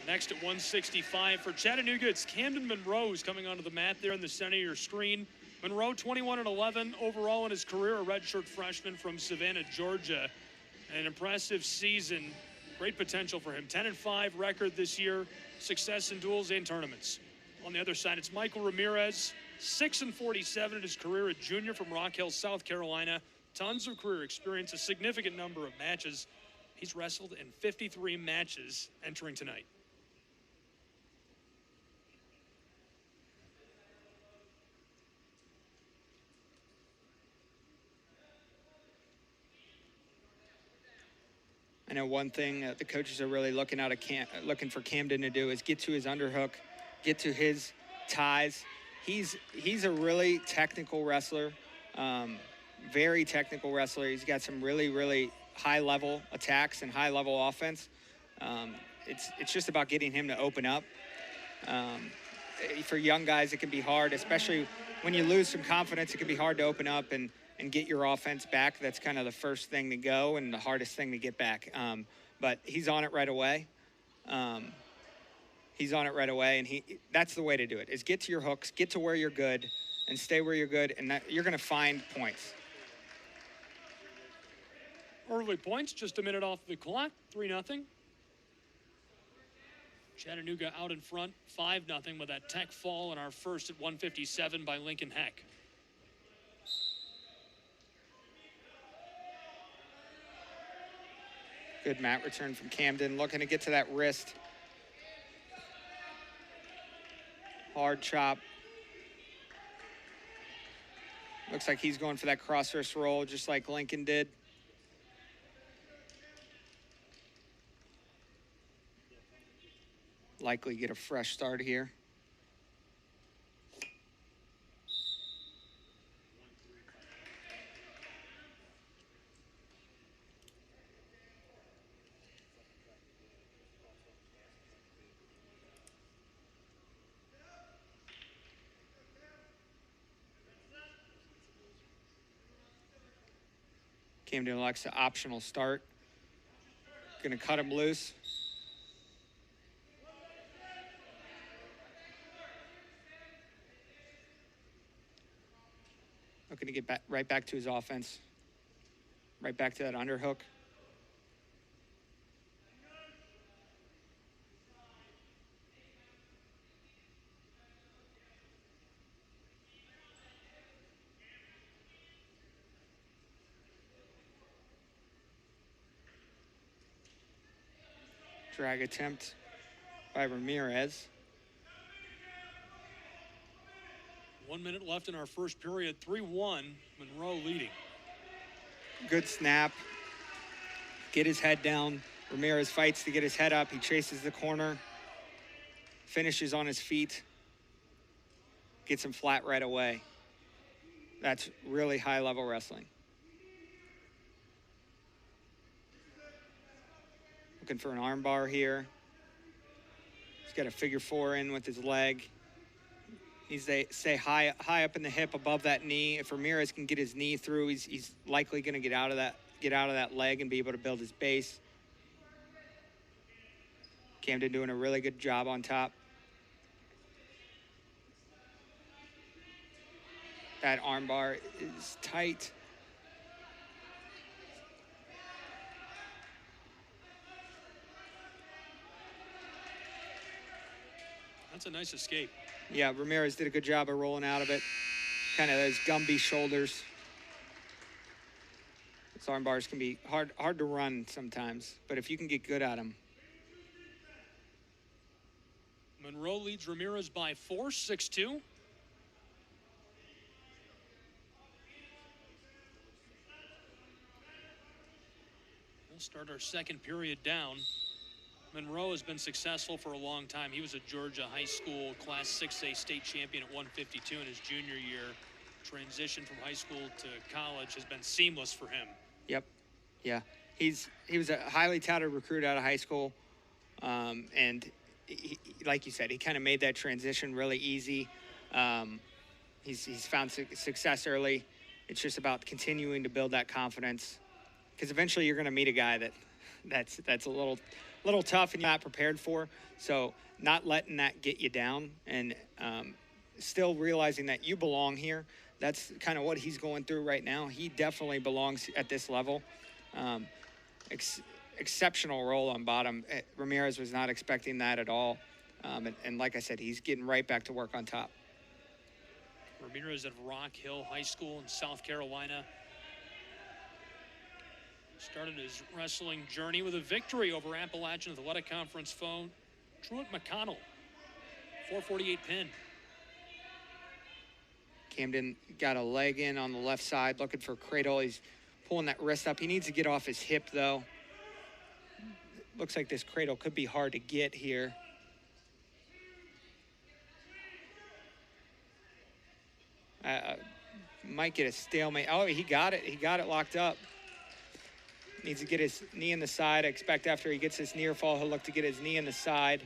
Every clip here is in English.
Next at 165 for Chattanooga, it's Kamdyn Munro who's coming onto the mat there in the center of your screen. Munro, 21-11 overall in his career, a redshirt freshman from Savannah, Georgia. An impressive season, great potential for him. 10-5 record this year, success in duels and tournaments. On the other side, it's Michael Ramirez, 6-47 in his career, a junior from Rock Hill, South Carolina. Tons of career experience, a significant number of matches. He's wrestled in 53 matches entering tonight. I know one thing the coaches are really looking for Kamdyn to do is get to his underhook, get to his ties. He's a really technical wrestler, very technical wrestler. He's got some really high-level attacks and high-level offense. It's just about getting him to open up. For young guys, it can be hard, especially when you lose some confidence. It can be hard to open up and get your offense back. That's kind of the first thing to go and the hardest thing to get back. But he's on it right away. He's on it right away, and that's the way to do it, is get to your hooks, get to where you're good, and stay where you're good, and you're going to find points. Early points, just a minute off the clock, 3-0. Chattanooga out in front, 5-0 with that tech fall in our first at 157 by Lincoln Heck. Good mat return from Kamdyn, looking to get to that wrist. Hard chop. Looks like he's going for that cross wrist roll, just like Lincoln did. Likely get a fresh start here. Kamdyn elects an optional start. Gonna cut him loose. Looking to get right back to his offense. Right back to that underhook. Drag attempt by Ramirez. 1 minute left in our first period, 3-1, Munro leading. Good snap. Get his head down. Ramirez fights to get his head up. He chases the corner. Finishes on his feet. Gets him flat right away. That's really high-level wrestling. Looking for an arm bar here. He's got a figure four in with his leg. He's stay high up in the hip above that knee. If Ramirez can get his knee through, he's likely going to get out of that leg and be able to build his base. Kamdyn doing a really good job on top. That arm bar is tight. That's a nice escape. Yeah, Ramirez did a good job of rolling out of it. Kind of those Gumby shoulders. Those arm bars can be hard to run sometimes, but if you can get good at them. Munro leads Ramirez by 4, 6-2. We'll start our second period down. Munro has been successful for a long time. He was a Georgia high school Class 6A state champion at 152 in his junior year. Transition from high school to college has been seamless for him. Yep. Yeah. He was a highly touted recruit out of high school. And he, like you said, he kind of made that transition really easy. He's found success early. It's just about continuing to build that confidence, because eventually you're going to meet a guy that's a little little tough and you're not prepared for. So not letting that get you down and still realizing that you belong here. That's kind of what he's going through right now. He definitely belongs at this level. Exceptional roll on bottom. Ramirez was not expecting that at all. And like I said, he's getting right back to work on top. Ramirez at Rock Hill High School in South Carolina. Started his wrestling journey with a victory over Appalachian Athletic Conference foe Truett McConnell. 448 pin. Kamdyn got a leg in on the left side, looking for Cradle. He's pulling that wrist up. He needs to get off his hip, though. Looks like this Cradle could be hard to get here. Might get a stalemate. Oh, he got it. He got it locked up. Needs to get his knee in the side. I expect after he gets his near fall, he'll look to get his knee in the side.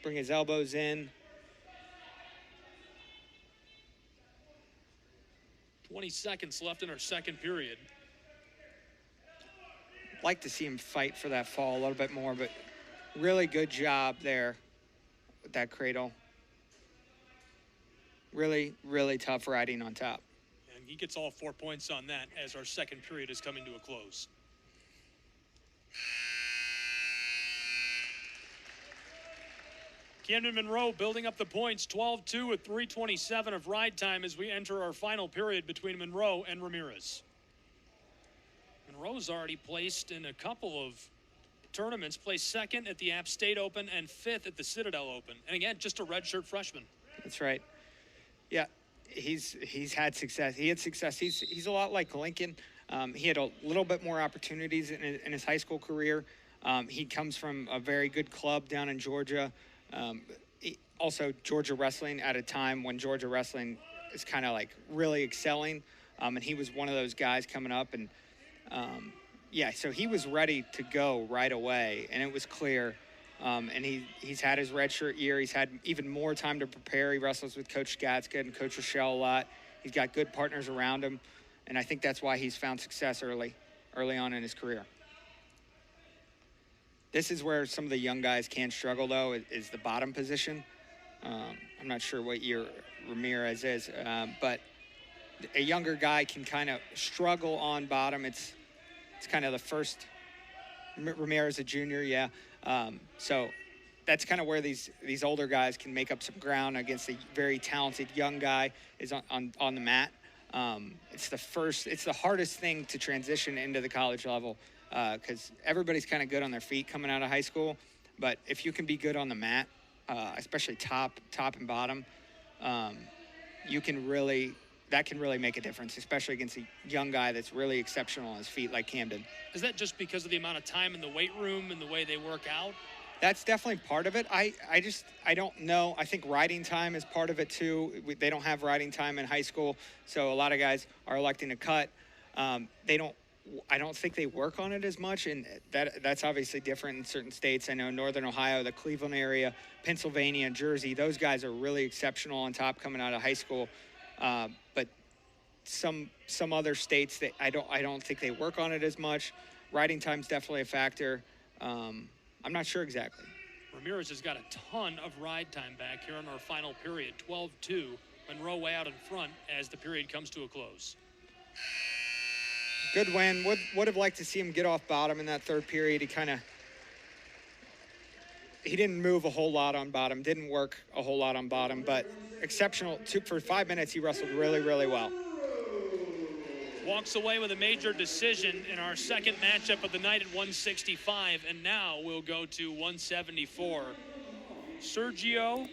Bring his elbows in. 20 seconds left in our second period. Like to see him fight for that fall a little bit more, but really good job there with that Cradle. Really, really tough riding on top. And he gets all 4 points on that as our second period is coming to a close. Kamdyn Munro building up the points, 12-2 with 3:27 of ride time as we enter our final period between Munro and Ramirez. Munro's already placed in a couple of tournaments, placed second at the App State Open and fifth at the Citadel Open. And again, just a redshirt freshman. That's right. Yeah, he's had success. He had success. He's a lot like Lincoln. He had a little bit more opportunities in his high school career. He comes from a very good club down in Georgia. Also, Georgia wrestling at a time when Georgia wrestling is kind of like really excelling. And he was one of those guys coming up. And, yeah, so he was ready to go right away. And it was clear. And he's had his redshirt year. He's had even more time to prepare. He wrestles with Coach Skatska and Coach Rochelle a lot. He's got good partners around him. And I think that's why he's found success early on in his career. This is where some of the young guys can struggle, though, is the bottom position. I'm not sure what year Ramirez is, but a younger guy can kind of struggle on bottom. It's kind of the first. Ramirez a junior, yeah. So that's kind of where these older guys can make up some ground against a very talented young guy is on the mat. It's the hardest thing to transition into the college level because everybody's kind of good on their feet coming out of high school. But if you can be good on the mat, especially top and bottom, that can really make a difference, especially against a young guy that's really exceptional on his feet like Kamdyn. Is that just because of the amount of time in the weight room and the way they work out? That's definitely part of it. I don't know. I think riding time is part of it too. They don't have riding time in high school, so a lot of guys are electing to cut. I don't think they work on it as much, and that's obviously different in certain states. I know Northern Ohio, the Cleveland area, Pennsylvania, Jersey, those guys are really exceptional on top coming out of high school. But some other states that I don't think they work on it as much. Riding time's definitely a factor. I'm not sure exactly. Ramirez has got a ton of ride time back here in our final period, 12-2. Munro way out in front as the period comes to a close. Good win. Would have liked to see him get off bottom in that third period. He didn't move a whole lot on bottom, didn't work a whole lot on bottom, but exceptional. For 5 minutes, he wrestled really, really well. Walks away with a major decision in our second matchup of the night at 165, and now we'll go to 174. Sergio